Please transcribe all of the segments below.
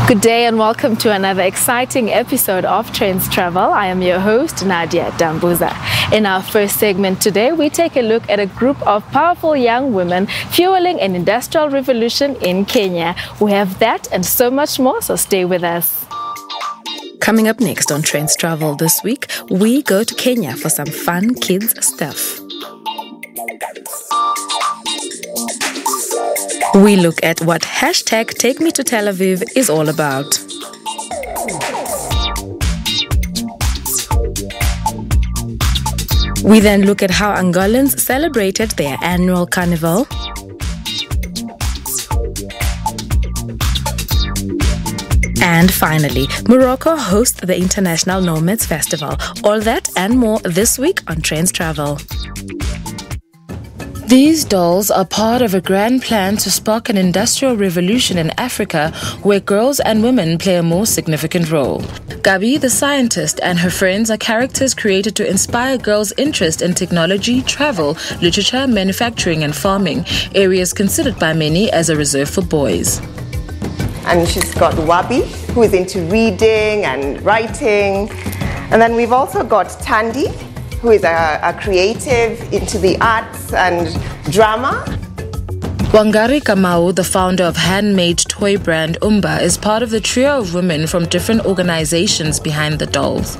Good day and welcome to another exciting episode of Trendz Travel. I am your host, Nadia Dambuza. In our first segment today, we take a look at a group of powerful young women fueling an industrial revolution in Kenya. We have that and so much more, so stay with us. Coming up next on Trendz Travel this week, we go to Kenya for some fun kids stuff. We look at what hashtag Take Me to Tel Aviv is all about. We then look at how Angolans celebrated their annual carnival. And finally, Morocco hosts the International Nomads Festival. All that and more this week on Trendz Travel. These dolls are part of a grand plan to spark an industrial revolution in Africa where girls and women play a more significant role. Gabi, the scientist, and her friends are characters created to inspire girls' interest in technology, travel, literature, manufacturing, and farming, areas considered by many as a reserve for boys. And she's got Wabi, who is into reading and writing. And then we've also got Tandy, who is a creative into the arts and drama. Wangari Kamau, the founder of handmade toy brand Umba, is part of the trio of women from different organizations behind the dolls.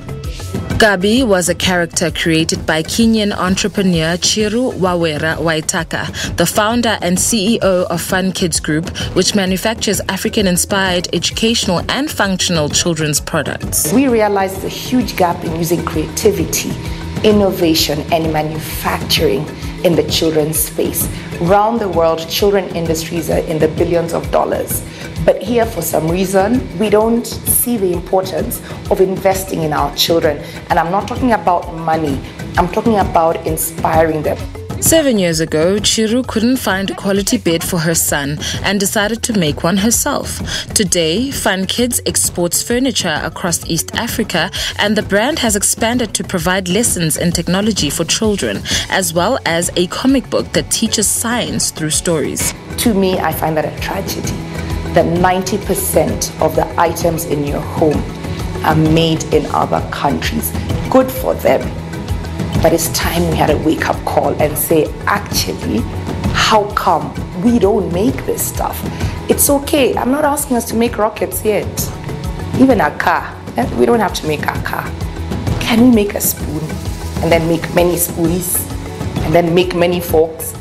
Gabi was a character created by Kenyan entrepreneur Chiru Wawera Waitaka, the founder and CEO of Fun Kids Group, which manufactures African-inspired educational and functional children's products. We realized a huge gap in using creativity, innovation and manufacturing in the children's space. Around the world, children industries are in the billions of dollars. But here, for some reason, we don't see the importance of investing in our children. And I'm not talking about money. I'm talking about inspiring them. 7 years ago, Chiru couldn't find a quality bed for her son and decided to make one herself. Today, Fun Kids exports furniture across East Africa, and the brand has expanded to provide lessons in technology for children, as well as a comic book that teaches science through stories. To me, I find that a tragedy that 90% of the items in your home are made in other countries. Good for them. But it's time we had a wake-up call and say, actually, how come we don't make this stuff? It's okay. I'm not asking us to make rockets yet. Even a car. We don't have to make a car. Can we make a spoon? And then make many spoons? And then make many forks?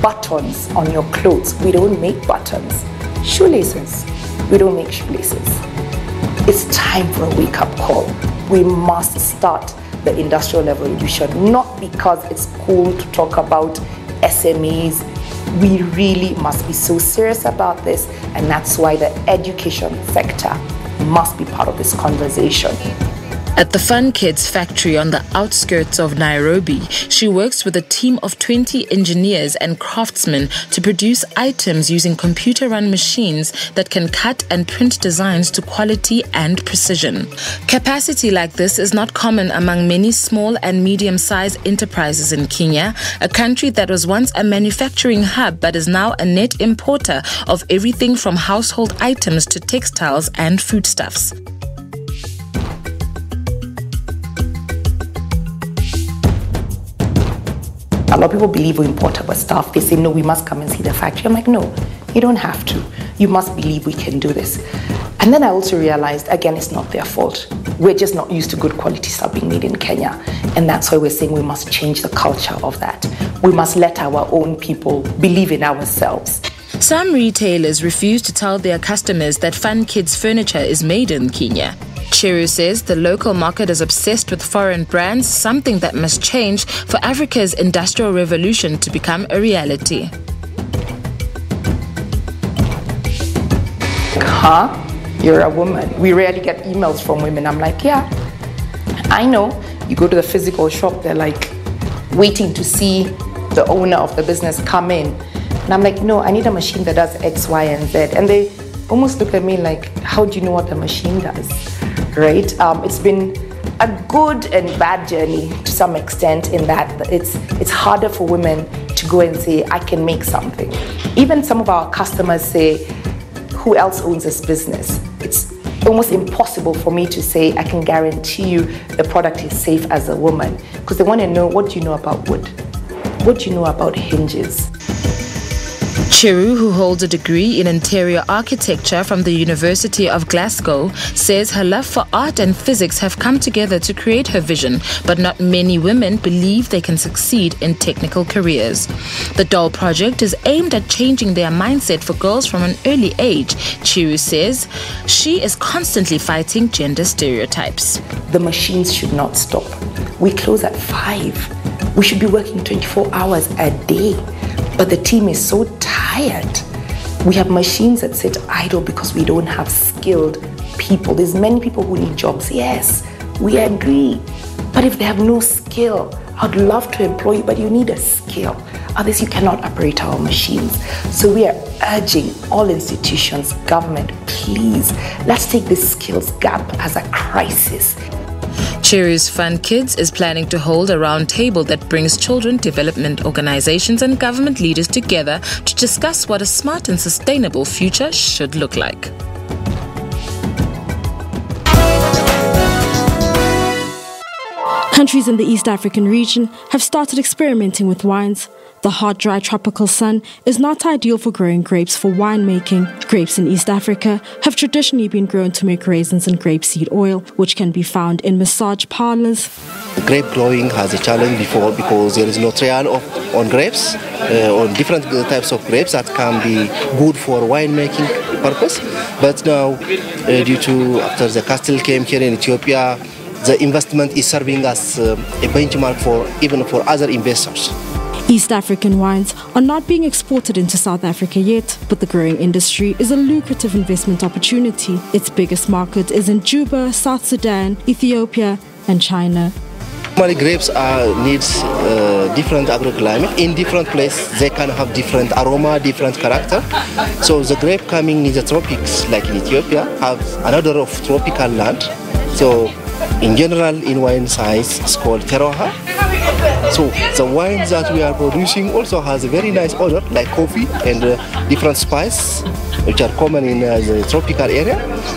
Buttons on your clothes. We don't make buttons. Shoelaces. We don't make shoelaces. It's time for a wake-up call. We must start the industrial revolution, not because it's cool to talk about SMEs. We really must be so serious about this, and that's why the education sector must be part of this conversation. At the Fun Kids factory on the outskirts of Nairobi, she works with a team of 20 engineers and craftsmen to produce items using computer-run machines that can cut and print designs to quality and precision. Capacity like this is not common among many small and medium-sized enterprises in Kenya, a country that was once a manufacturing hub but is now a net importer of everything from household items to textiles and foodstuffs. A lot of people believe we import our stuff. They say, no, we must come and see the factory. I'm like, no, you don't have to. You must believe we can do this. And then I also realized, again, it's not their fault. We're just not used to good quality stuff being made in Kenya. And that's why we're saying we must change the culture of that. We must let our own people believe in ourselves. Some retailers refuse to tell their customers that Fun Kids furniture is made in Kenya. Chiru says the local market is obsessed with foreign brands, something that must change for Africa's industrial revolution to become a reality. Huh? You're a woman. We rarely get emails from women. I'm like, yeah, I know. You go to the physical shop, they're like waiting to see the owner of the business come in. And I'm like, no, I need a machine that does X, Y, and Z. And they almost look at me like, how do you know what the machine does? Right? It's been a good and bad journey to some extent in that it's harder for women to go and say, I can make something. Even some of our customers say, who else owns this business? It's almost impossible for me to say I can guarantee you the product is safe as a woman, because they want to know, what do you know about wood? What do you know about hinges? Chiru, who holds a degree in interior architecture from the University of Glasgow, says her love for art and physics have come together to create her vision, but not many women believe they can succeed in technical careers. The doll project is aimed at changing their mindset for girls from an early age. Chiru says she is constantly fighting gender stereotypes. The machines should not stop. We close at 5. We should be working 24 hours a day. But the team is so tired. We have machines that sit idle because we don't have skilled people. There's many people who need jobs. Yes, we agree. But if they have no skill, I'd love to employ you, but you need a skill. Otherwise, you cannot operate our machines. So we are urging all institutions, government, please, let's take this skills gap as a crisis. Chiru's Fun Kids is planning to hold a round table that brings children development organizations and government leaders together to discuss what a smart and sustainable future should look like. Countries in the East African region have started experimenting with wines. The hot, dry tropical sun is not ideal for growing grapes for winemaking. Grapes in East Africa have traditionally been grown to make raisins and grapeseed oil, which can be found in massage parlors. Grape growing has a challenge before because there is no trial on grapes, on different types of grapes that can be good for winemaking purpose. But now, due to after the castle came here in Ethiopia, the investment is serving as a benchmark for even for other investors. East African wines are not being exported into South Africa yet, but the growing industry is a lucrative investment opportunity. Its biggest market is in Juba, South Sudan, Ethiopia, and China. Normally grapes needs different agroclimate. In different places they can have different aroma, different character. So the grape coming in the tropics, like in Ethiopia, have another of tropical land. So in general in wine science it's called terroir. So the wines that we are producing also has a very nice odor, like coffee and different spices, which are common in the tropical area.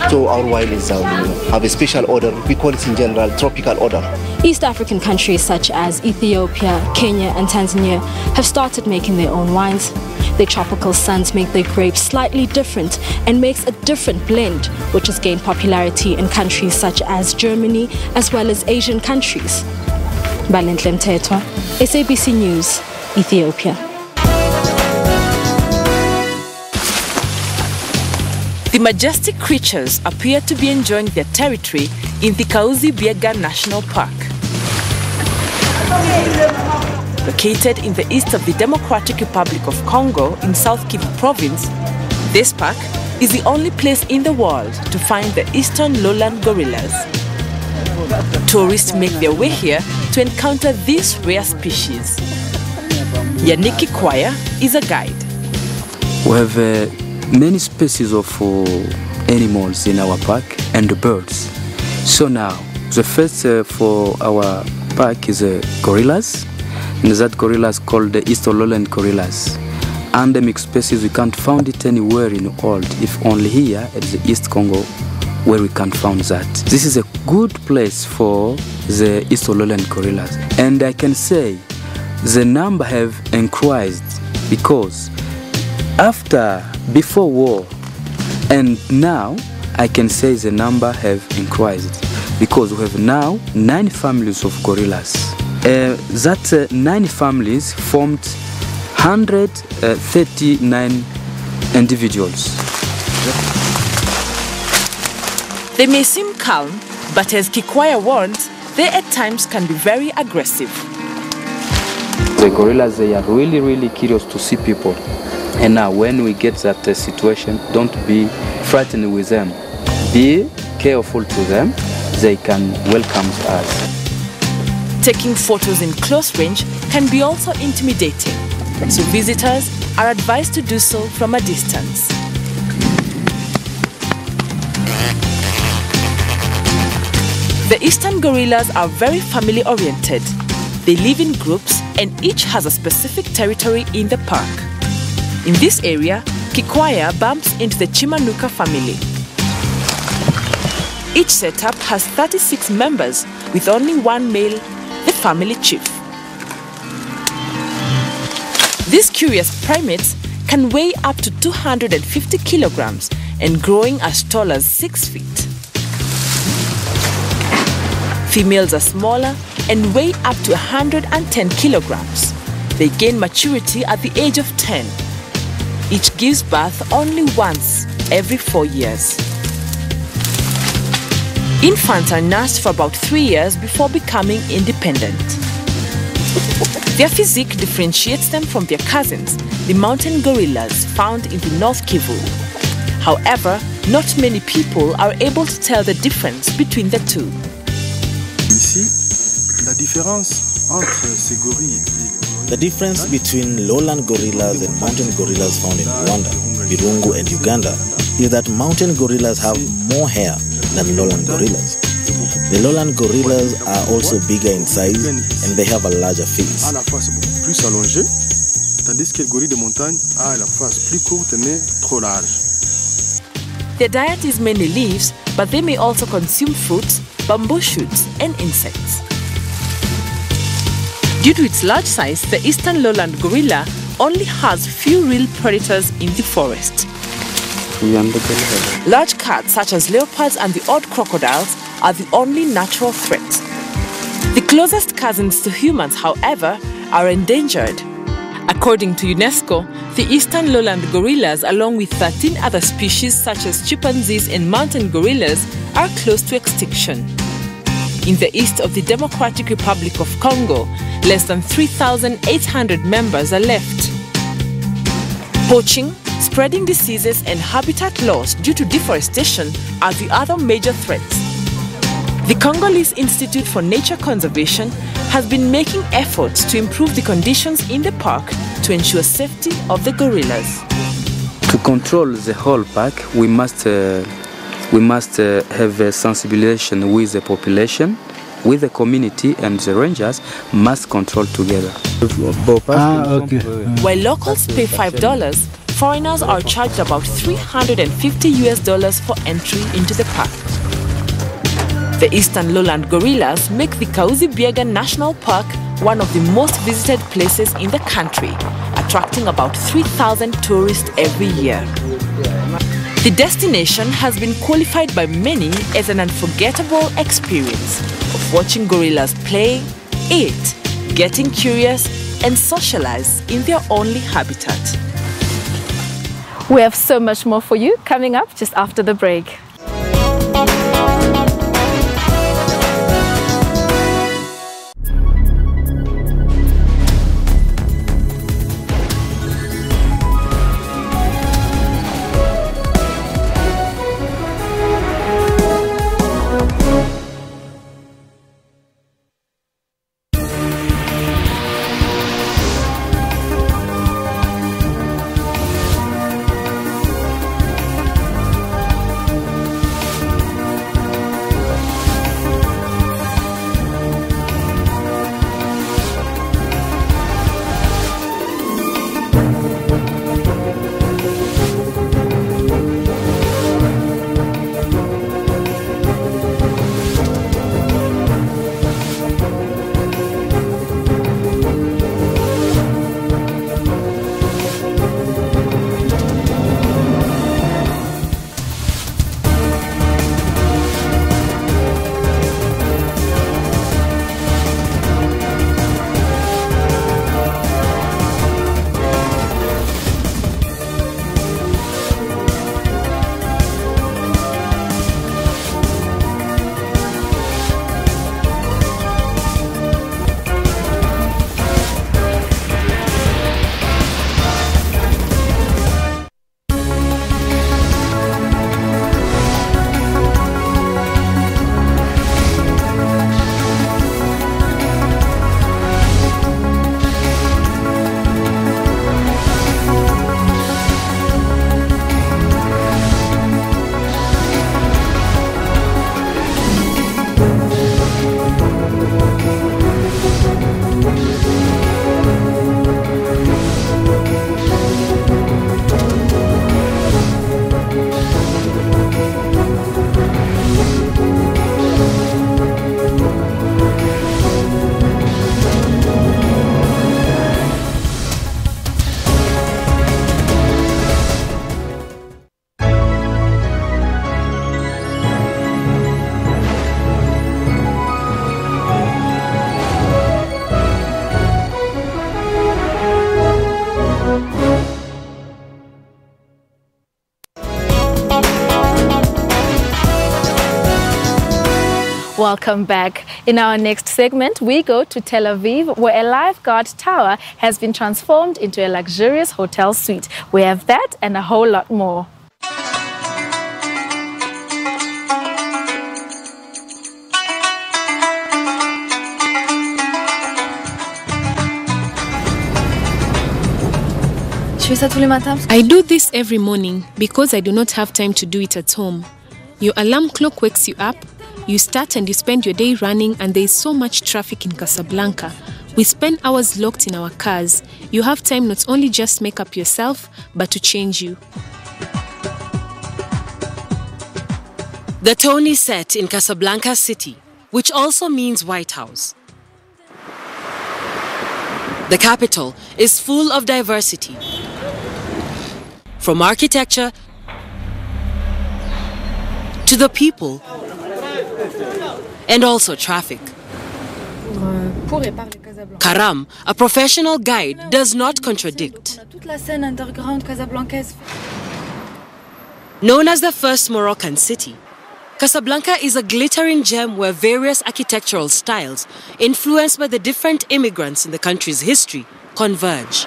So our wine is have a special odor. We call it in general tropical odor. East African countries such as Ethiopia, Kenya, and Tanzania have started making their own wines. Their tropical suns make their grapes slightly different and makes a different blend, which has gained popularity in countries such as Germany as well as Asian countries. Balentle Mthethwa, SABC News, Ethiopia. The majestic creatures appear to be enjoying their territory in the Kauzi-Biega National Park. Located in the east of the Democratic Republic of Congo in South Kivu province, this park is the only place in the world to find the eastern lowland gorillas. Tourists make their way here to encounter this rare species. Yannick Kwaya is a guide. We have many species of animals in our park and birds. So now, the first for our park is gorillas, and that gorillas called the eastern lowland gorillas. Endemic species, we can't find it anywhere in the world, if only here at the East Congo, where we can find that. This is a good place for the eastern lowland gorillas, and I can say the number have increased because before war and now I can say the number have increased because we have now 9 families of gorillas. That 9 families formed 139 individuals. They may seem calm, but as Kikwaya warns, they at times can be very aggressive. The gorillas, they are really curious to see people. And now when we get that situation, don't be frightened with them. Be careful to them. They can welcome us. Taking photos in close range can be also intimidating, so visitors are advised to do so from a distance. The eastern gorillas are very family-oriented. They live in groups and each has a specific territory in the park. In this area, Kikwaya bumps into the Chimanuka family. Each setup has 36 members with only one male, the family chief. These curious primates can weigh up to 250 kilograms and growing as tall as 6 feet. Females are smaller and weigh up to 110 kilograms. They gain maturity at the age of 10. Each gives birth only once every 4 years. Infants are nursed for about 3 years before becoming independent. Their physique differentiates them from their cousins, the mountain gorillas found in the North Kivu. However, not many people are able to tell the difference between the two. The difference between lowland gorillas and mountain gorillas found in Rwanda, Virungu and Uganda is that mountain gorillas have more hair than lowland gorillas. The lowland gorillas are also bigger in size and they have a larger face. Their diet is mainly leaves, but they may also consume fruits, bamboo shoots, and insects. Due to its large size, the eastern lowland gorilla only has few real predators in the forest. Large cats such as leopards and the odd crocodiles are the only natural threats. The closest cousins to humans, however, are endangered. According to UNESCO, the eastern lowland gorillas, along with 13 other species such as chimpanzees and mountain gorillas, are close to extinction. In the east of the Democratic Republic of Congo, less than 3,800 members are left. Poaching, spreading diseases and habitat loss due to deforestation are the other major threats. The Congolese Institute for Nature Conservation has been making efforts to improve the conditions in the park to ensure safety of the gorillas. To control the whole park, we must have a sensibilization with the population, with the community, and the rangers must control together. While locals pay $5, foreigners are charged about $350 for entry into the park. The eastern lowland gorillas make the Kauzi-Biega National Park one of the most visited places in the country, attracting about 3,000 tourists every year. The destination has been qualified by many as an unforgettable experience of watching gorillas play, eat, getting curious, and socialize in their only habitat. We have so much more for you coming up just after the break. Welcome back. In our next segment, we go to Tel Aviv, where a lifeguard tower has been transformed into a luxurious hotel suite. We have that and a whole lot more. I do this every morning because I do not have time to do it at home. Your alarm clock wakes you up, you start and you spend your day running, and there is so much traffic in Casablanca. We spend hours locked in our cars. You have time not only just make up yourself, but to change you. The tone is set in Casablanca city, which also means White House. The capital is full of diversity, from architecture to the people and also traffic. Karam, a professional guide, does not contradict. Known as the first Moroccan city, Casablanca is a glittering gem where various architectural styles, influenced by the different immigrants in the country's history, converge.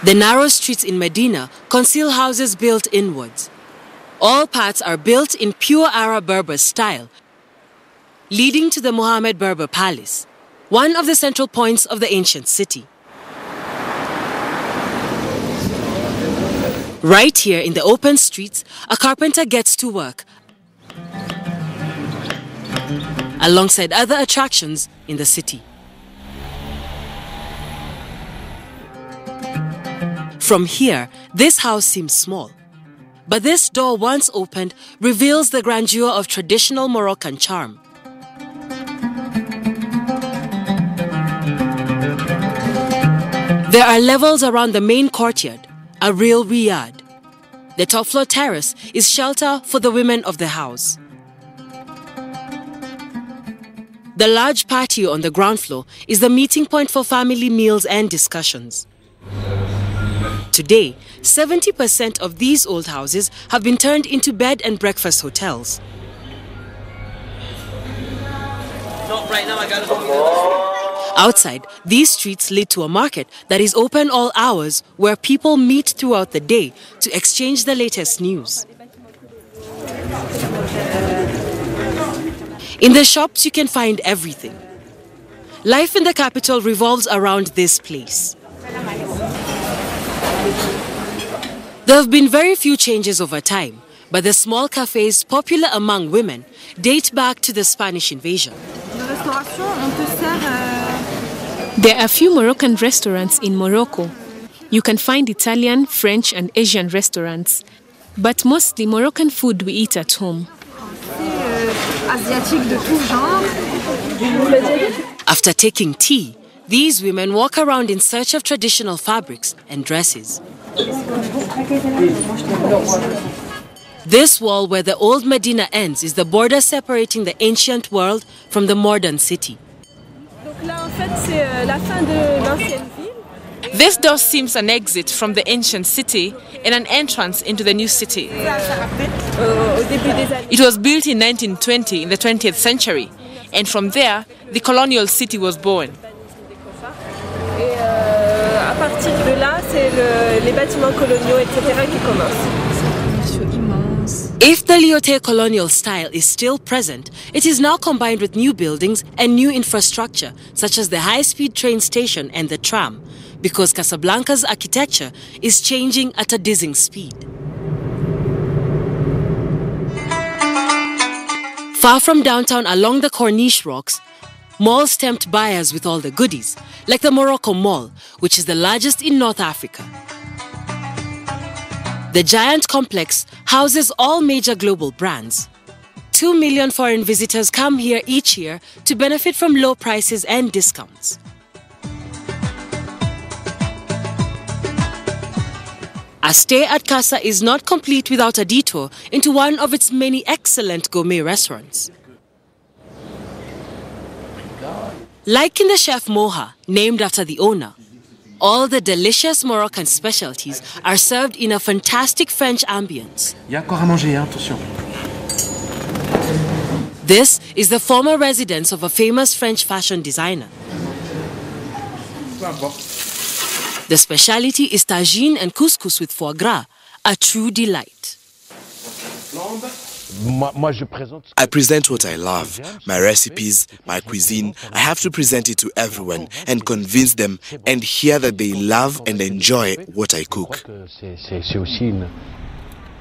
The narrow streets in Medina conceal houses built inwards. All parts are built in pure Arab Berber style, leading to the Mohammed Berber Palace, one of the central points of the ancient city. Right here in the open streets, a carpenter gets to work, alongside other attractions in the city. From here, this house seems small. But this door, once opened, reveals the grandeur of traditional Moroccan charm. There are levels around the main courtyard, a real riad. The top floor terrace is shelter for the women of the house. The large patio on the ground floor is the meeting point for family meals and discussions. Today, 70% of these old houses have been turned into bed and breakfast hotels. Outside, these streets lead to a market that is open all hours where people meet throughout the day to exchange the latest news. In the shops, you can find everything. Life in the capital revolves around this place. There have been very few changes over time, but the small cafes popular among women date back to the Spanish invasion. There are few Moroccan restaurants in Morocco. You can find Italian, French and Asian restaurants, but mostly Moroccan food we eat at home. After taking tea, these women walk around in search of traditional fabrics and dresses. This wall where the old Medina ends is the border separating the ancient world from the modern city. This door seems an exit from the ancient city and an entrance into the new city. It was built in 1920 in the 20th century, and from there, the colonial city was born. If the Lyoté colonial style is still present, it is now combined with new buildings and new infrastructure, such as the high-speed train station and the tram, because Casablanca's architecture is changing at a dizzying speed. Far from downtown along the Corniche rocks, malls tempt buyers with all the goodies, like the Morocco Mall, which is the largest in North Africa. The giant complex houses all major global brands. 2 million foreign visitors come here each year to benefit from low prices and discounts. A stay at Casa is not complete without a detour into one of its many excellent gourmet restaurants. Like in the Chef Moha, named after the owner, all the delicious Moroccan specialties are served in a fantastic French ambience. Il y a encore à manger, attention. This is the former residence of a famous French fashion designer. The speciality is tagine and couscous with foie gras, a true delight. I present what I love, my recipes, my cuisine. I have to present it to everyone and convince them and hear that they love and enjoy what I cook.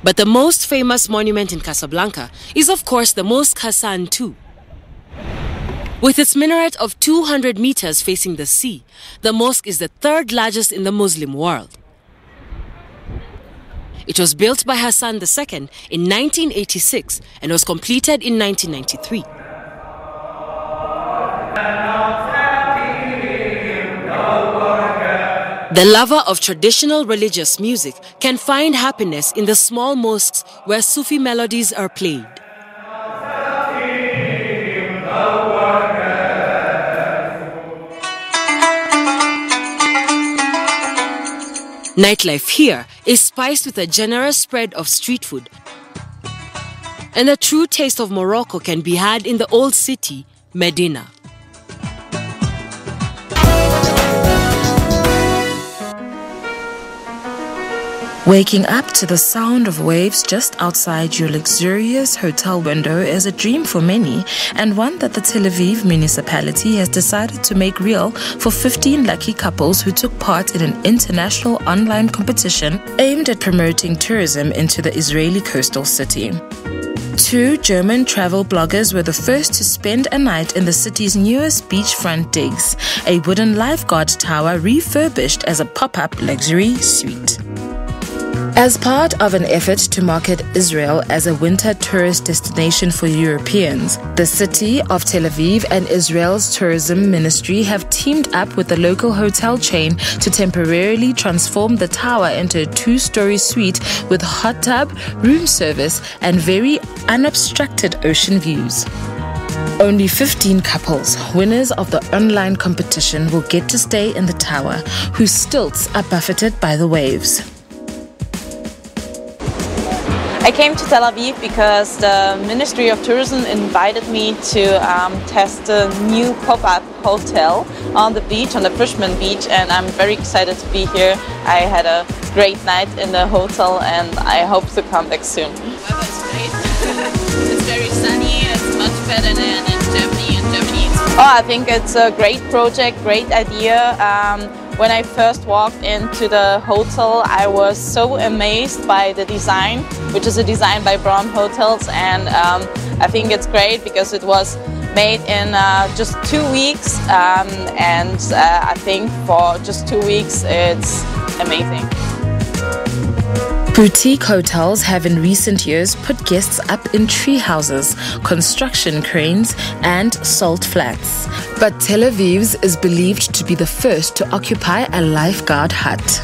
But the most famous monument in Casablanca is of course the Mosque Hassan II. With its minaret of 200 meters facing the sea, the mosque is the third largest in the Muslim world. It was built by Hassan II in 1986 and was completed in 1993. The lover of traditional religious music can find happiness in the small mosques where Sufi melodies are played. Nightlife here is spiced with a generous spread of street food, and a true taste of Morocco can be had in the old city, Medina. Waking up to the sound of waves just outside your luxurious hotel window is a dream for many, and one that the Tel Aviv municipality has decided to make real for 15 lucky couples who took part in an international online competition aimed at promoting tourism into the Israeli coastal city. 2 German travel bloggers were the first to spend a night in the city's newest beachfront digs, a wooden lifeguard tower refurbished as a pop-up luxury suite. As part of an effort to market Israel as a winter tourist destination for Europeans, the city of Tel Aviv and Israel's tourism ministry have teamed up with the local hotel chain to temporarily transform the tower into a 2-story suite with hot tub, room service, and very unobstructed ocean views. Only 15 couples, winners of the online competition, will get to stay in the tower, whose stilts are buffeted by the waves. I came to Tel Aviv because the Ministry of Tourism invited me to test a new pop-up hotel on the beach, on the Frishman Beach, and I'm very excited to be here. I had a great night in the hotel and I hope to come back soon. Weather's great. It's very sunny, it's much better than in Germany. I think it's a great project, great idea. When I first walked into the hotel, I was so amazed by the design, which is a design by Braun Hotels, and I think it's great because it was made in just 2 weeks, and I think for just 2 weeks it's amazing. Boutique hotels have in recent years put guests up in tree houses, construction cranes, and salt flats. But Tel Aviv's is believed to be the first to occupy a lifeguard hut.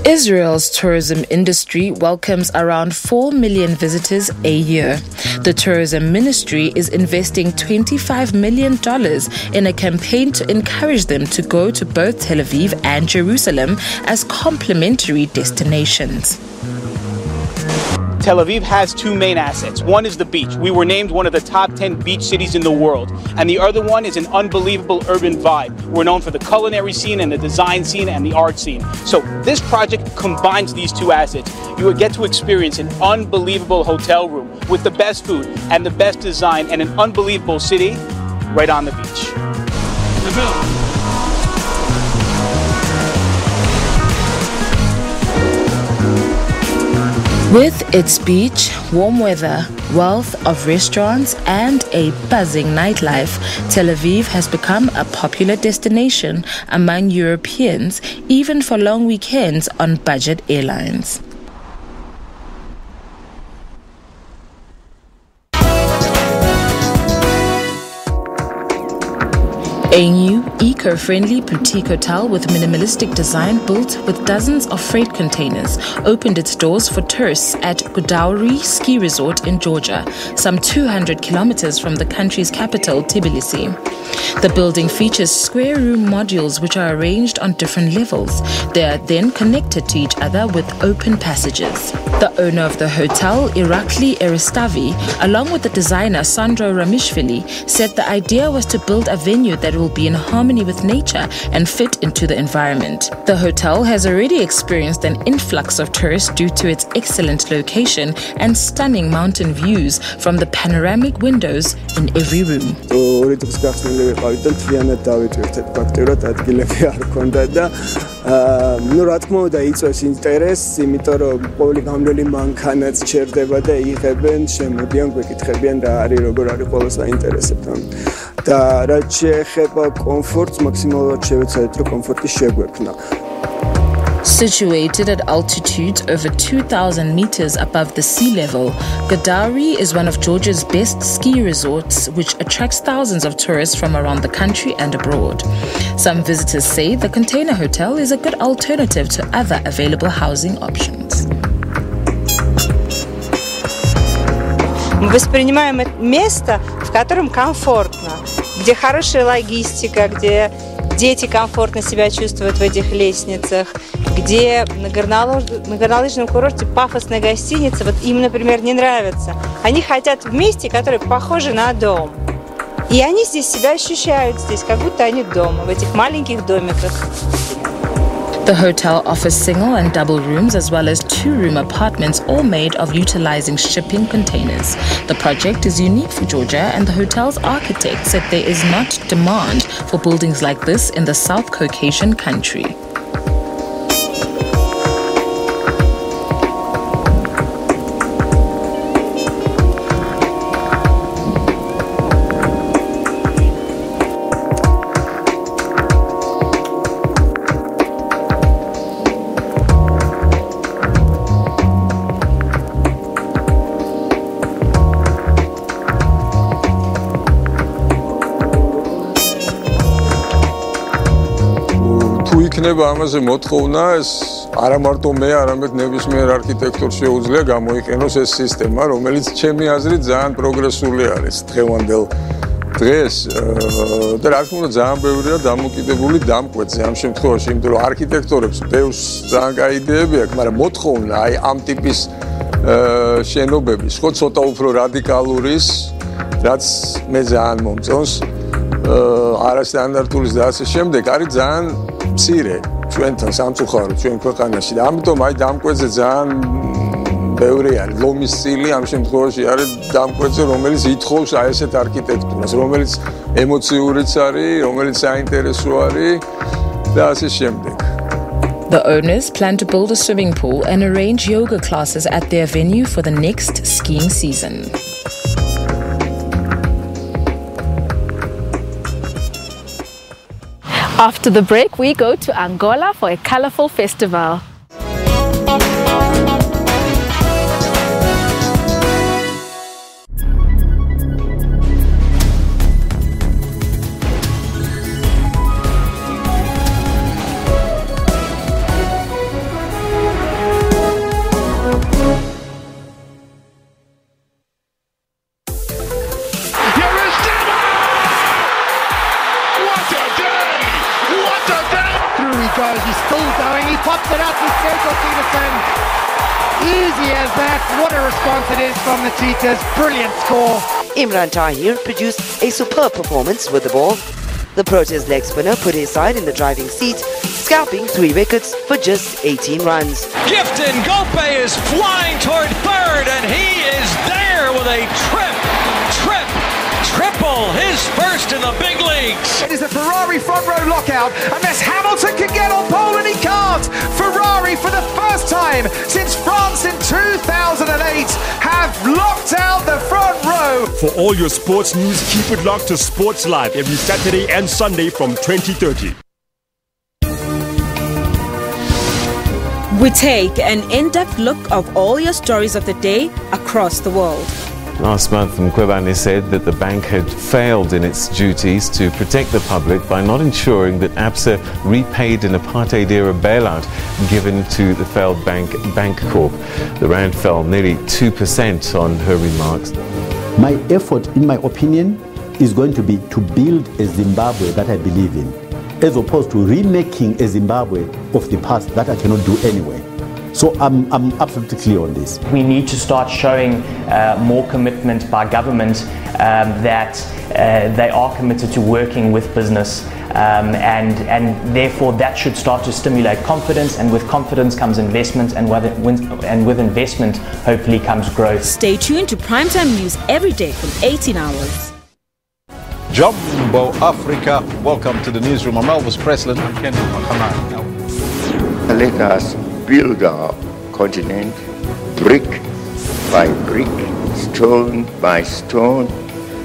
Israel's tourism industry welcomes around 4 million visitors a year. The tourism ministry is investing $25 million in a campaign to encourage them to go to both Tel Aviv and Jerusalem as complementary destinations. Tel Aviv has 2 main assets. One is the beach. We were named one of the top 10 beach cities in the world. And the other one is an unbelievable urban vibe. We're known for the culinary scene and the design scene and the art scene. So this project combines these 2 assets. You will get to experience an unbelievable hotel room with the best food and the best design and an unbelievable city right on the beach. With its beach, warm weather, wealth of restaurants, and a buzzing nightlife, Tel Aviv has become a popular destination among Europeans, even for long weekends on budget airlines. A new, eco-friendly boutique hotel with minimalistic design built with dozens of freight containers opened its doors for tourists at Godauri Ski Resort in Georgia, some 200 kilometers from the country's capital, Tbilisi. The building features square room modules which are arranged on different levels. They are then connected to each other with open passages. The owner of the hotel, Irakli Eristavi, along with the designer Sandro Ramishvili, said the idea was to build a venue that will be in harmony with nature and fit into the environment. The hotel has already experienced an influx of tourists due to its excellent location and stunning mountain views from the panoramic windows in every room. Situated at altitudes over 2,000 meters above the sea level, Godauri is one of Georgia's best ski resorts, which attracts thousands of tourists from around the country and abroad. Some visitors say the container hotel is a good alternative to other available housing options. Мы воспринимаем это место, в котором комфортно, где хорошая логистика, где дети комфортно себя чувствуют в этих лестницах, где на горнолыжном курорте пафосная гостиница, вот им, например, не нравится. Они хотят в месте, которое похоже на дом. И они здесь себя ощущают здесь, как будто они дома, в этих маленьких домиках. The hotel offers single and double rooms as well as two-room apartments, all made of utilizing shipping containers. The project is unique for Georgia, and the hotel's architect said there is not demand for buildings like this in the South Caucasian country. იქნება ამაზე მოთხოვნა, ეს არა მარტო მე, არამედ ნებისმიერ არქიტექტორს შეუძლია გამოიყენოს ეს სისტემა, რომელიც ჩემი აზრით ძალიან პროგრესული არის დღევანდელ დღეს და რა თქმა უნდა ძალიან ბევრია დამოკიდებული დამკვეთზე ამ შემთხვევაში, იმიტომ რომ არქიტექტორებს ბევრს ძალიან კაი იდეები აქვს, მაგრამ მოთხოვნა აი ამ ტიპის შენობების, ხო ცოტა უფრო რადიკალურის, რაც მე ძალიან მომწონს, არასტანდარტულის და ასე შემდეგ, არის ძალიან მცირე ჩვენთან სამწუხაროდ ჩვენ ქვეყანაში და ამიტომ აი დამკვეთზე ძალიან ბევრი არის ლომის სტილი ამ შემთხვევაში არის დამკვეთზე რომელიც ითხოვს აი ესეთ არქიტექტურას რომელიც ემოციურიც არის რომელიც საინტერესო არის და ასე შემდეგ. The owners plan to build a swimming pool and arrange yoga classes at their venue for the next skiing season. After the break, we go to Angola for a colorful festival. He's still going, he pops it up, he's Sergio Peterson. Easy as that, what a response it is from the Cheetahs, brilliant score. Imran Tahir produced a superb performance with the ball. The Proteas leg spinner put his side in the driving seat, scalping 3 wickets for just 18 runs. Gifton Gope is flying toward third and he is there with a triple, his first in the big leagues. It is a Ferrari front row lockout unless Hamilton can get on pole and he can't. Ferrari for the first time since France in 2008 have locked out the front row. For all your sports news, keep it locked to Sports Live every Saturday and Sunday from 20:30. We take an in-depth look of all your stories of the day across the world. Last month, Mkhwebane said that the bank had failed in its duties to protect the public by not ensuring that ABSA repaid an apartheid-era bailout given to the failed bank, Bancorp. The rand fell nearly 2% on her remarks. My effort, in my opinion, is going to be to build a Zimbabwe that I believe in, as opposed to remaking a Zimbabwe of the past that I cannot do anyway. So I'm absolutely clear on this. We need to start showing more commitment by government that they are committed to working with business, and therefore that should start to stimulate confidence, and with confidence comes investment, and with investment hopefully comes growth. Stay tuned to Primetime News every day from 18 hours. Jumbo Africa, welcome to the newsroom. I'm Elvis Preslin. I'm Ken Makamara. Let us build our continent brick by brick, stone by stone,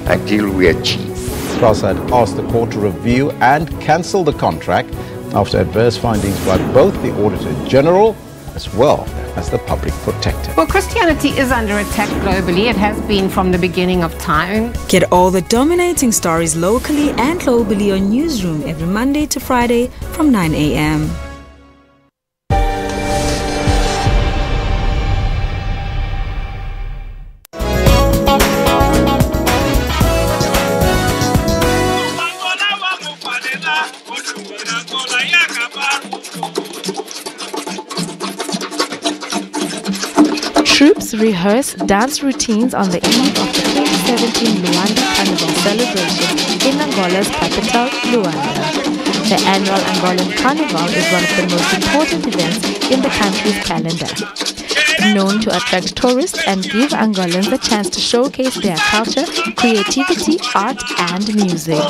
until we achieve. Plus, I'd asked the court to review and cancel the contract after adverse findings by both the Auditor General as well as the Public Protector. Well, Christianity is under attack globally. It has been from the beginning of time. Get all the dominating stories locally and globally on Newsroom every Monday to Friday from 9 a.m. Troops rehearse dance routines on the eve of the 2017 Luanda Carnival celebration in Angola's capital, Luanda. The annual Angolan Carnival is one of the most important events in the country's calendar. Known to attract tourists and give Angolans the chance to showcase their culture, creativity, art and music.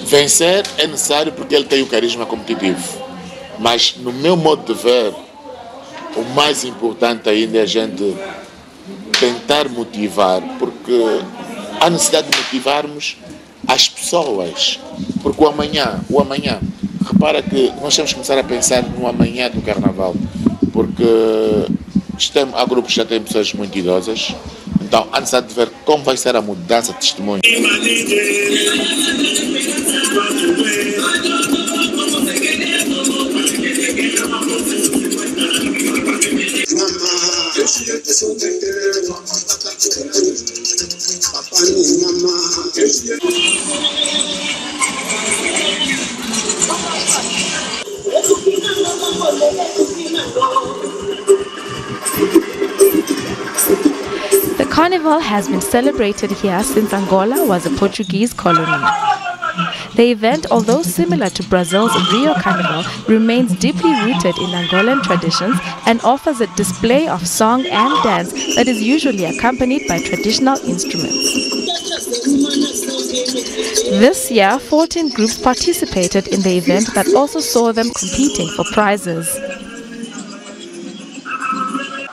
Vencer é necessário porque ele tem o carisma competitivo, mas no meu modo de ver, o mais importante ainda é a gente tentar motivar, porque há necessidade de motivarmos as pessoas, porque o amanhã, repara que nós temos que começar a pensar no amanhã do Carnaval, porque há grupos que já têm pessoas muito idosas, então há necessidade de ver como vai ser a mudança de testemunho. The carnival has been celebrated here since Angola was a Portuguese colony. The event, although similar to Brazil's Rio Carnival, remains deeply rooted in Angolan traditions and offers a display of song and dance that is usually accompanied by traditional instruments. This year, 14 groups participated in the event that also saw them competing for prizes.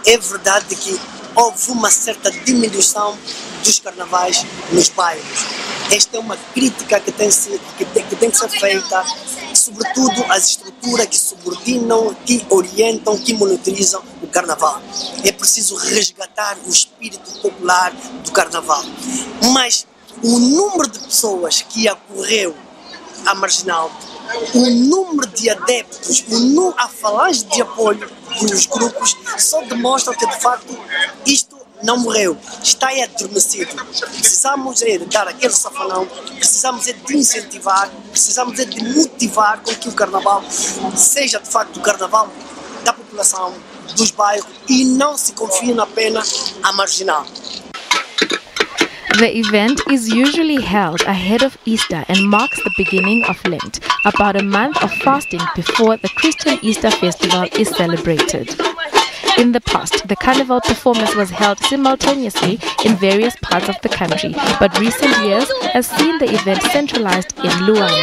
É verdade que houve uma certa diminuição dos carnavais nos bairros. Esta é uma crítica que tem que ser feita, sobretudo às estruturas que subordinam, que orientam, que monitorizam o carnaval. É preciso resgatar o espírito popular do carnaval. Mas o número de pessoas que acorreu à Marginal, o número de adeptos, a falange de apoio dos grupos só demonstra que de facto isto não morreu, está adormecido. Precisamos dar aquele safanão, precisamos de incentivar, precisamos de motivar com que o carnaval seja de facto o carnaval da população, dos bairros e não se confine apenas à Marginal. The event is usually held ahead of Easter and marks the beginning of Lent, about a month of fasting before the Christian Easter festival is celebrated. In the past, the carnival performance was held simultaneously in various parts of the country, but recent years has seen the event centralized in Luanda.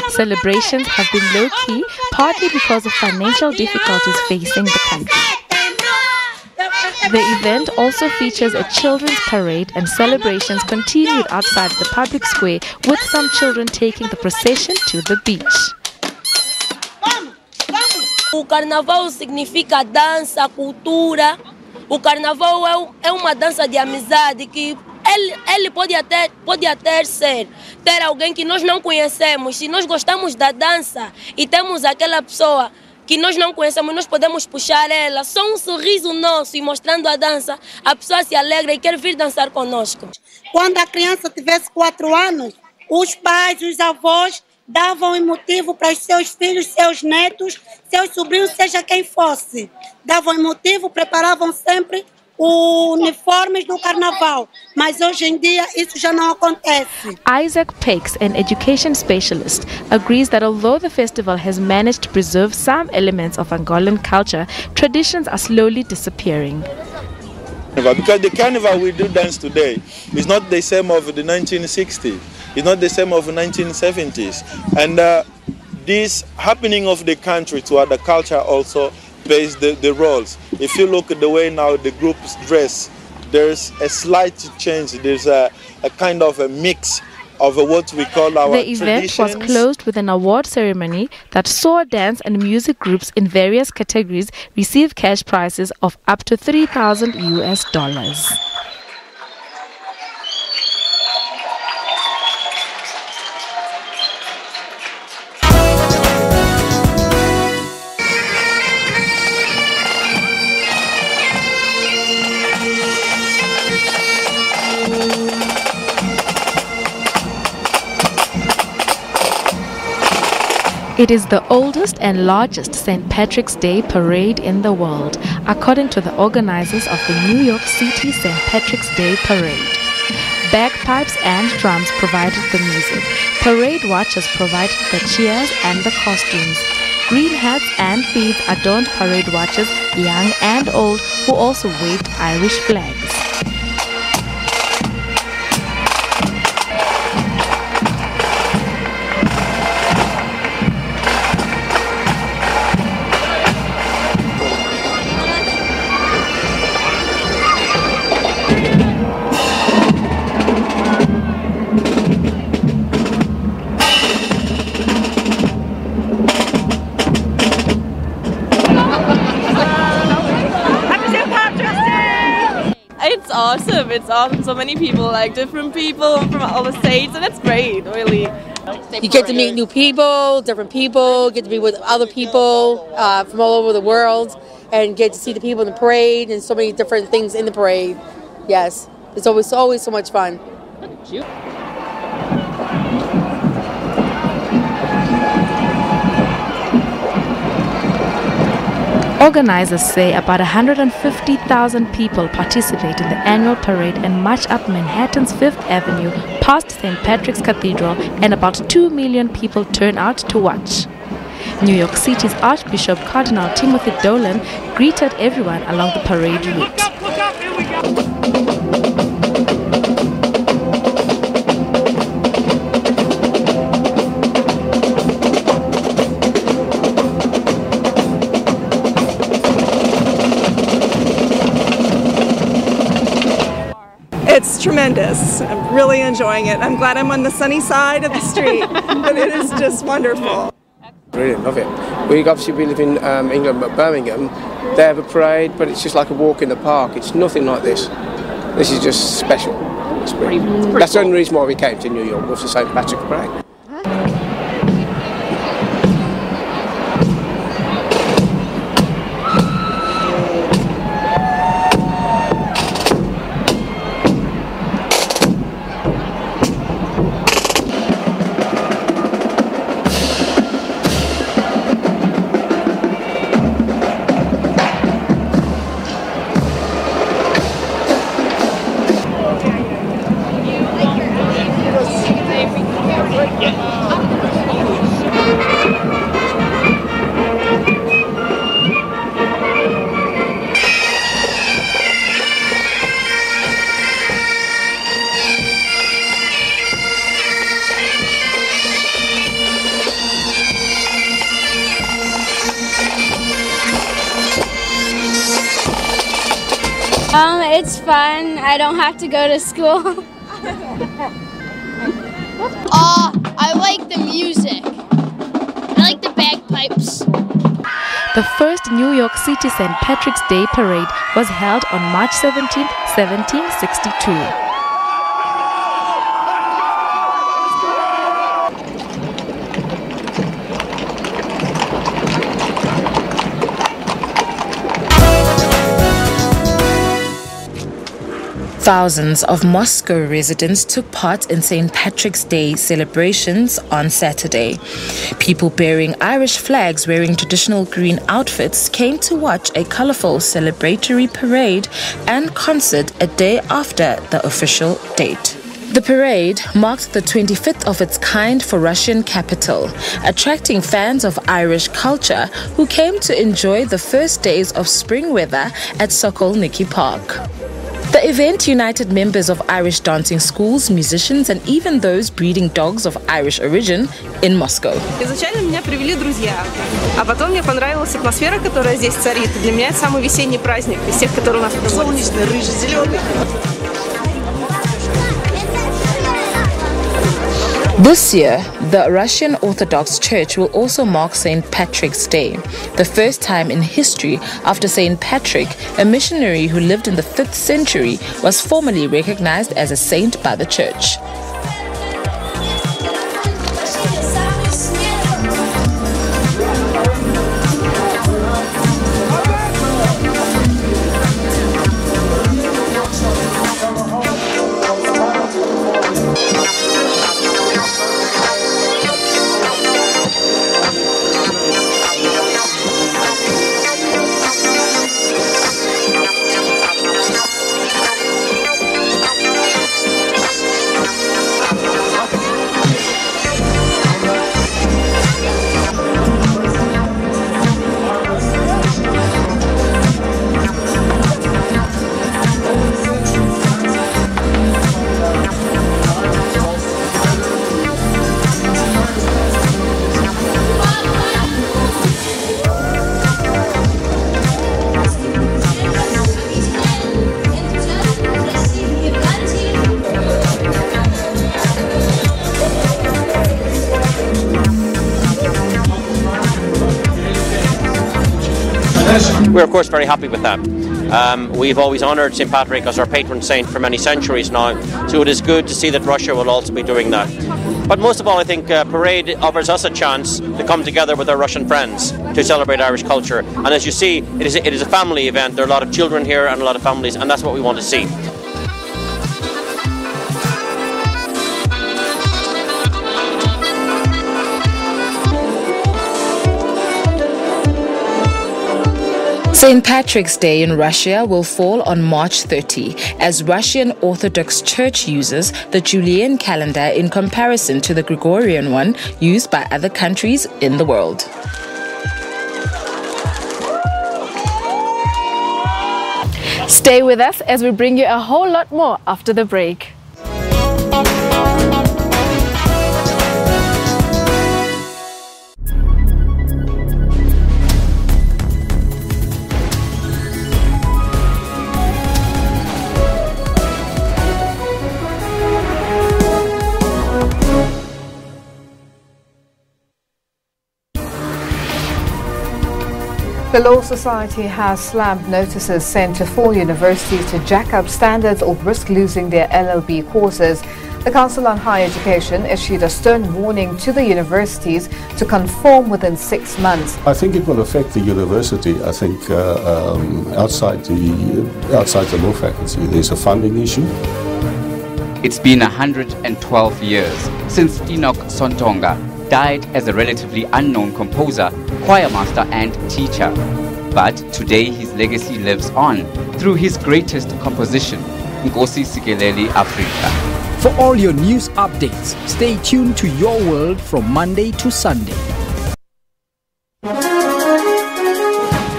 Celebrations have been low-key, partly because of financial difficulties facing the country. The event also features a children's parade, and celebrations continued outside the public square, with some children taking the procession to the beach. O carnaval significa dança, cultura. O carnaval é uma dança de amizade que ele pode até ter alguém que nós não conhecemos. Se nós gostamos da dança e temos aquela pessoa que nós não conhecemos, nós podemos puxar ela. Só um sorriso nosso e mostrando a dança, a pessoa se alegra e quer vir dançar conosco. Quando a criança tivesse 4 anos, os pais, os avós davam um motivo para os seus filhos, seus netos, seus sobrinhos, seja quem fosse. Davam um motivo, preparavam sempre os uniformes do carnaval. Mas hoje em dia isso já não acontece. Isaac Pakes, an education specialist, agrees that although the festival has managed to preserve some elements of Angolan culture, traditions are slowly disappearing. Because the carnival we do dance today is not the same of the 1960s. It's not the same of the 1970s. And this happening of the country to other culture also plays the roles. If you look at the way now the groups dress, there's a slight change. There's a kind of a mix of what we call our traditions. The event was closed with an award ceremony that saw dance and music groups in various categories receive cash prizes of up to $3,000 US. It is the oldest and largest St. Patrick's Day parade in the world, according to the organizers of the New York City St. Patrick's Day Parade. Bagpipes and drums provided the music. Parade watchers provided the cheers and the costumes. Green hats and beads adorned parade watchers, young and old, who also waved Irish flags. It's awesome. It's awesome. So many people, like different people from all the states, and it's great, really. You get to meet new people, different people, get to be with other people from all over the world, and get to see the people in the parade and so many different things in the parade. Yes, it's always so much fun. Organizers say about 150,000 people participate in the annual parade and march up Manhattan's Fifth Avenue past St. Patrick's Cathedral, and about 2 million people turn out to watch. New York City's Archbishop Cardinal Timothy Dolan greeted everyone along the parade route. It's tremendous. I'm really enjoying it. I'm glad I'm on the sunny side of the street, but it is just wonderful. Brilliant, love it. We live in England, but Birmingham, they have a parade, but it's just like a walk in the park. It's nothing like this. This is just special. It's brilliant. That's the only reason why we came to New York, was the St. Patrick's Parade. It's fun. I don't have to go to school. I like the music. I like the bagpipes. The first New York City St. Patrick's Day parade was held on March 17, 1762. Thousands of Moscow residents took part in St. Patrick's Day celebrations on Saturday. People bearing Irish flags wearing traditional green outfits came to watch a colorful celebratory parade and concert a day after the official date. The parade marked the 25th of its kind for Russian capital, attracting fans of Irish culture who came to enjoy the first days of spring weather at Sokolniki Park. The event united members of Irish dancing schools, musicians, and even those breeding dogs of Irish origin in Moscow. Изначально меня привели друзья, а потом мне понравилась атмосфера, которая здесь царит. Для меня это самый весенний праздник из тех, которые у нас проводятся. Солнечный, рыжий, зеленый. This year, the Russian Orthodox Church will also mark St. Patrick's Day, the first time in history after St. Patrick, a missionary who lived in the 5th century, was formally recognized as a saint by the Church. We're of course very happy with that. We've always honoured St. Patrick as our patron saint for many centuries now, so it is good to see that Russia will also be doing that. But most of all, I think Parade offers us a chance to come together with our Russian friends to celebrate Irish culture. And as you see, it is a family event. There are a lot of children here and a lot of families, and that's what we want to see. St. Patrick's Day in Russia will fall on March 30 as Russian Orthodox Church uses the Julian calendar in comparison to the Gregorian one used by other countries in the world. Stay with us as we bring you a whole lot more after the break. The Law Society has slammed notices sent to 4 universities to jack up standards or risk losing their LLB courses. The Council on Higher Education issued a stern warning to the universities to conform within 6 months. I think it will affect the university. I think outside the law faculty, there's a funding issue. It's been 112 years since Enoch Sontonga died as a relatively unknown composer, choir master and teacher. But today his legacy lives on through his greatest composition, Nkosi Sikeleli Afrika. For all your news updates, stay tuned to Your World from Monday to Sunday.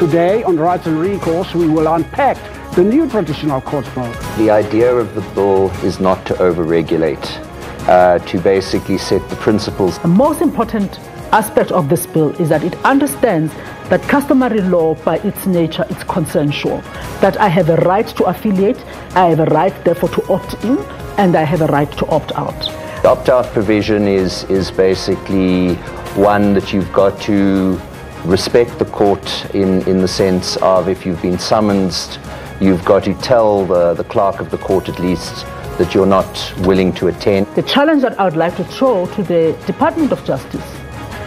Today on Rights and Recourse, we will unpack the new traditional court model. The idea of the bill is not to over-regulate, to basically set the principles. The most important aspect of this bill is that it understands that customary law by its nature is consensual, that I have a right to affiliate, I have a right therefore to opt in, and I have a right to opt out. The opt-out provision is basically one that you've got to respect the court in the sense of if you've been summoned, you've got to tell the clerk of the court at least that you're not willing to attend. The challenge that I would like to throw to the Department of Justice,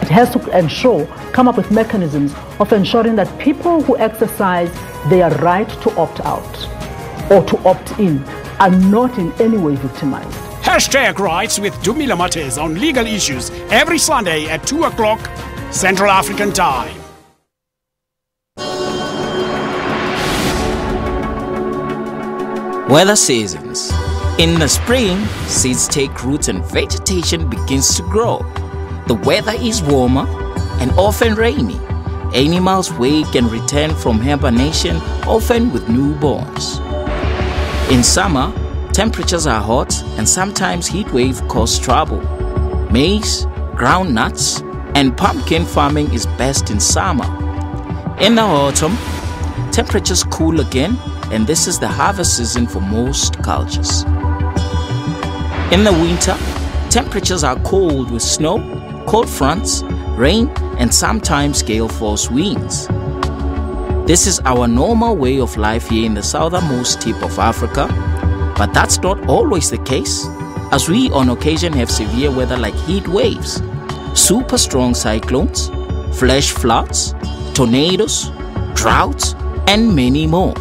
it has to come up with mechanisms of ensuring that people who exercise their right to opt out or to opt in are not in any way victimized. Hashtag Rights with Dumila Mates on legal issues every Sunday at 2 o'clock Central African Time. Weather seasons. In the spring, seeds take root and vegetation begins to grow. The weather is warmer and often rainy. Animals wake and return from hibernation, often with newborns. In summer, temperatures are hot and sometimes heat wave cause trouble. Maize, groundnuts, and pumpkin farming is best in summer. In the autumn, temperatures cool again, and this is the harvest season for most cultures. In the winter, temperatures are cold with snow, cold fronts, rain, and sometimes gale force winds. This is our normal way of life here in the southernmost tip of Africa, but that's not always the case, as we on occasion have severe weather like heat waves, super strong cyclones, flash floods, tornadoes, droughts, and many more.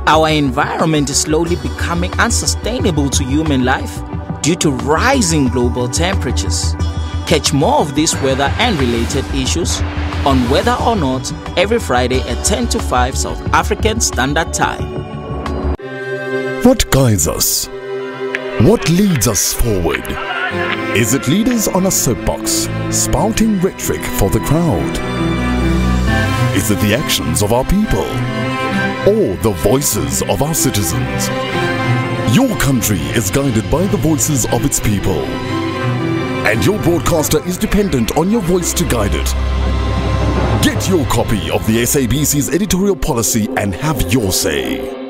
Our environment is slowly becoming unsustainable to human life due to rising global temperatures. Catch more of this weather and related issues on Whether or Not every Friday at 10 to 5 South African Standard Time. What guides us? What leads us forward? Is it leaders on a soapbox spouting rhetoric for the crowd? Is it the actions of our people? Or the voices of our citizens? Your country is guided by the voices of its people. And your broadcaster is dependent on your voice to guide it. Get your copy of the SABC's editorial policy and have your say.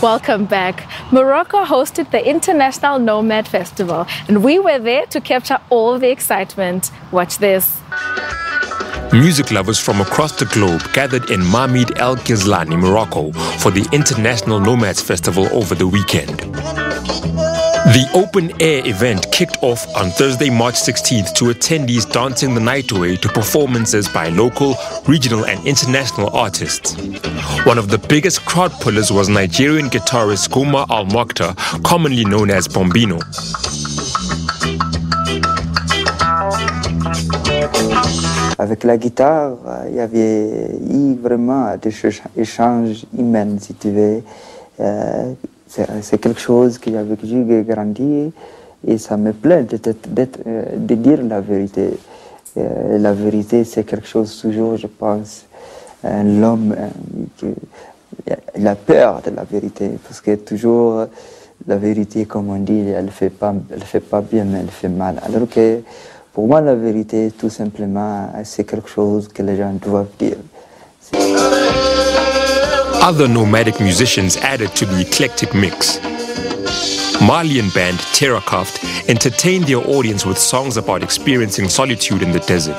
Welcome back. Morocco hosted the International Nomad Festival, and we were there to capture all the excitement. Watch this. Music lovers from across the globe gathered in Mamid El Ghazlani, Morocco, for the International Nomads Festival over the weekend. The open-air event kicked off on Thursday, March 16th to attendees dancing the night away to performances by local, regional and international artists. One of the biggest crowd pullers was Nigerian guitarist Goma Al-Mokhtar, commonly known as Bombino. Avec la guitare, il y avait eu vraiment des échanges humains, si tu veux. C'est quelque chose que j'avais grandi et ça me plaît de dire la vérité. La vérité, c'est quelque chose toujours, je pense, l'homme il a peur de la vérité parce que toujours la vérité, comme on dit, elle fait pas bien, mais elle fait mal. Alors que pour moi, la vérité, tout simplement, c'est quelque chose que les gens doivent dire. Other nomadic musicians added to the eclectic mix. Malian band Terracoft entertained their audience with songs about experiencing solitude in the desert.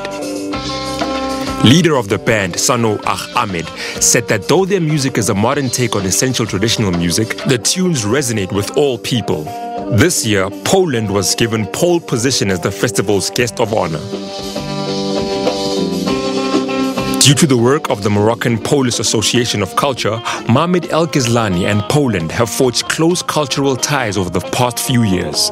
Leader of the band, Sano Ahmed, said that though their music is a modern take on essential traditional music, the tunes resonate with all people. This year, Poland was given pole position as the festival's guest of honor. Due to the work of the Moroccan Polish Association of Culture, Mamid El Ghazlani and Poland have forged close cultural ties over the past few years.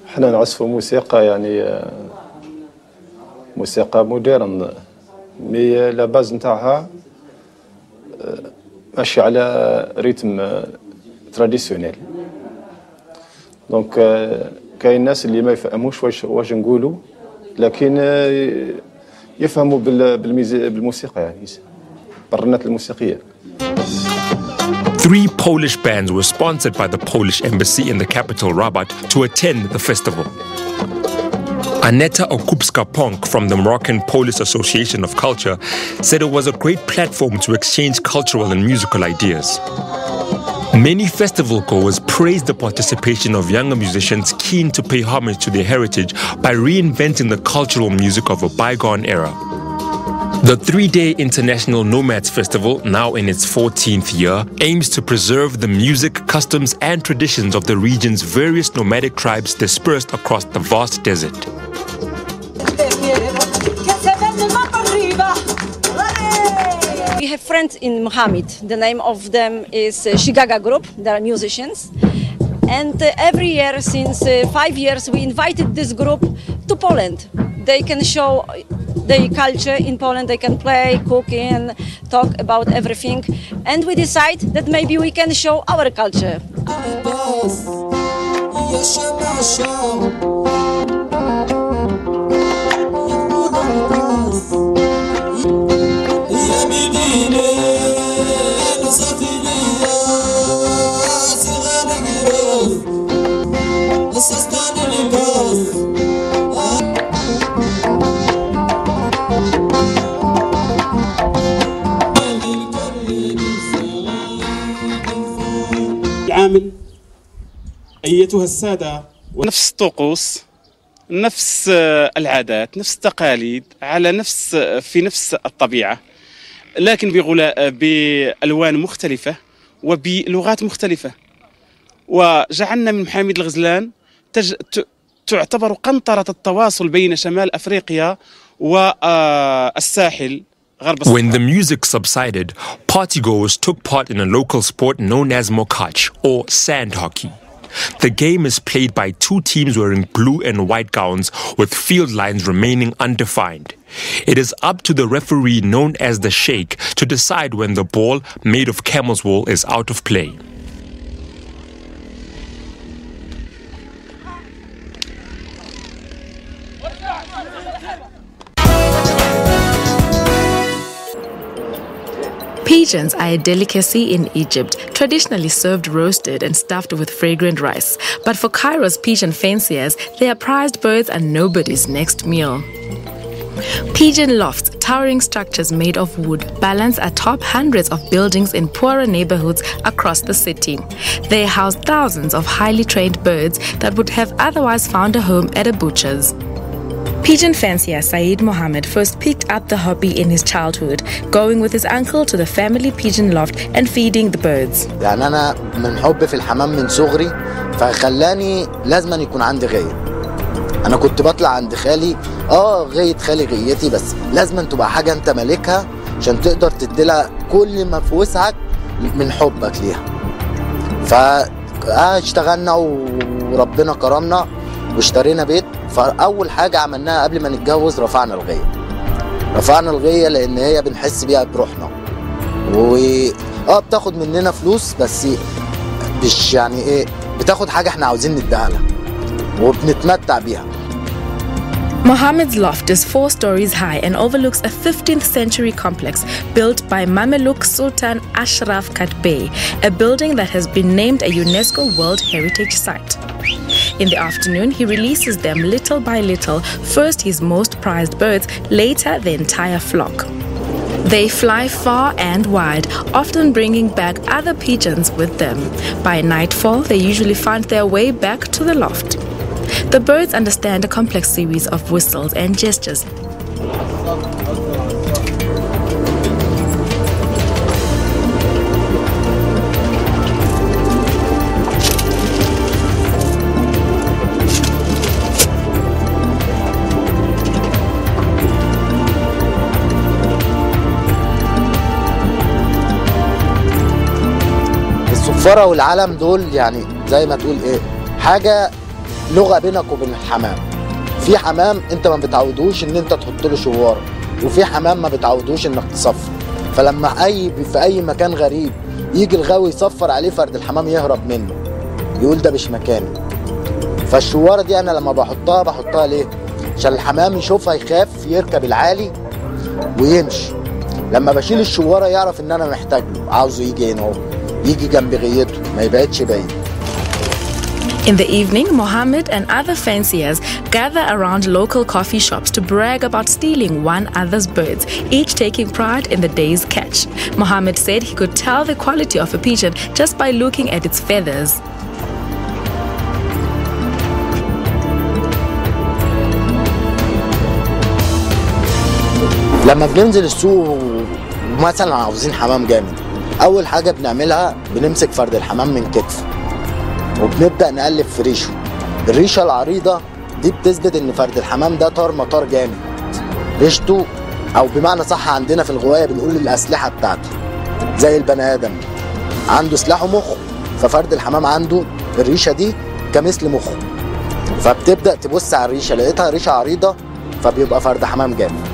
احنا نعزفوا موسيقى يعني موسيقى مودرن مي لا باز نتاعها ماشي على ريتم تراديسيونيل دونك كاين ناس اللي ما يفهموش واش نقولوا لكن يفهموا بالموسيقى يعني بالرنات الموسيقية. 3 Polish bands were sponsored by the Polish embassy in the capital Rabat to attend the festival. Aneta Okupska-Ponk from the Moroccan Polish Association of Culture said it was a great platform to exchange cultural and musical ideas. Many festival goers praised the participation of younger musicians keen to pay homage to their heritage by reinventing the cultural music of a bygone era. The 3-day International Nomads Festival, now in its 14th year, aims to preserve the music, customs and traditions of the region's various nomadic tribes dispersed across the vast desert. We have friends in Mohammed. The name of them is Shigaga Group. They are musicians. And every year, since 5 years, we invited this group to Poland. They can show their culture in Poland. They can play, cook, and talk about everything. And we decide that maybe we can show our culture. العامل أيتها السادة ونفس الطقوس نفس العادات نفس التقاليد في نفس الطبيعة لكن بألوان مختلفة وبلغات مختلفة وجعلنا من محاميد الغزلان تعتبر قنطرة التواصل بين شمال أفريقيا والساحل. When the music subsided, partygoers took part in a local sport known as mokach, or sand hockey. The game is played by 2 teams wearing blue and white gowns with field lines remaining undefined. It is up to the referee known as the sheikh to decide when the ball, made of camel's wool, is out of play. Pigeons are a delicacy in Egypt, traditionally served roasted and stuffed with fragrant rice. But for Cairo's pigeon fanciers, they are prized birds and nobody's next meal. Pigeon lofts, towering structures made of wood, balance atop hundreds of buildings in poorer neighborhoods across the city. They house thousands of highly trained birds that would have otherwise found a home at a butcher's. Pigeon fancier Saeed Mohammed first picked up the hobby in his childhood, going with his uncle to the family pigeon loft and feeding the birds. يعني أنا من حب في الحمام من صغري فخلاني لازم يكون عندي غاية. أنا كنت بطلع عند خالي غاية خالي غايتي بس لازم تبقى حاجة أنت مالكها عشان تقدر تديلها كل ما في وسعك من حبك ليها. فاشتغلنا وربنا كرمنا واشترينا بيت. فأول حاجة عملناها قبل ما نتجوز رفعنا الغية لأن هي بنحس بيها بروحنا بتاخد مننا فلوس بس مش يعني بتاخد حاجة احنا عاوزين نديها لها وبنتمتع بيها. Mohammed's loft is 4 stories high and overlooks a 15th century complex built by Mameluke Sultan Ashraf Katbey, a building that has been named a UNESCO World Heritage Site. In the afternoon, he releases them little by little, first his most prized birds, later the entire flock. They fly far and wide, often bringing back other pigeons with them. By nightfall, they usually find their way back to the loft. The birds understand a complex series of whistles and gestures. الصفارة والعلم دول يعني زي ما تقول حاجة لغة بينك وبين الحمام. في حمام انت ما بتعودوش ان انت تحط له شوار وفي حمام ما بتعودوش انك تصفر. فلما في اي مكان غريب يجي الغاوي يصفر عليه فرد الحمام يهرب منه يقول ده مش مكاني. فالشوارة دي أنا لما بحطها ليه؟ عشان الحمام يشوفها يخاف يركب العالي ويمشي. لما بشيل الشوارة يعرف إن أنا محتاج له، عاوزه يجي هنا اهو، يجي جنب غيته ما يبعدش بعيد. In the evening, Mohammed and other fanciers gather around local coffee shops to brag about stealing one another's birds, each taking pride in the day's catch. Mohammed said he could tell the quality of a pigeon just by looking at its feathers. لما بننزل السوق مثلا عاوزين حمام جامد، أول حاجة بنعملها بنمسك فرد الحمام من كتفه وبنبدأ نقلب في ريشه. الريشة العريضة دي بتثبت إن فرد الحمام ده طار مطار جامد. ريشته أو بمعنى صح عندنا في الغواية بنقول الأسلحة بتاعته زي البني آدم عنده سلاح ومخ، ففرد الحمام عنده الريشة دي كمثل مخه. فبتبدأ تبص على الريشة، لقيتها ريشة عريضة فبيبقى فرد حمام جامد.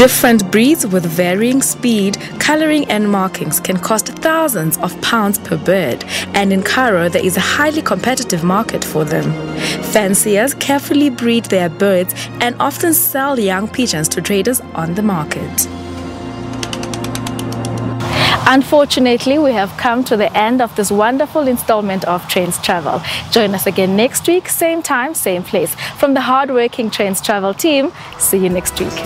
Different breeds with varying speed, coloring and markings can cost thousands of pounds per bird, and in Cairo there is a highly competitive market for them. Fanciers carefully breed their birds and often sell young pigeons to traders on the market. Unfortunately, we have come to the end of this wonderful installment of Trendz Travel. Join us again next week, same time, same place. From the hard-working Trendz Travel team, see you next week.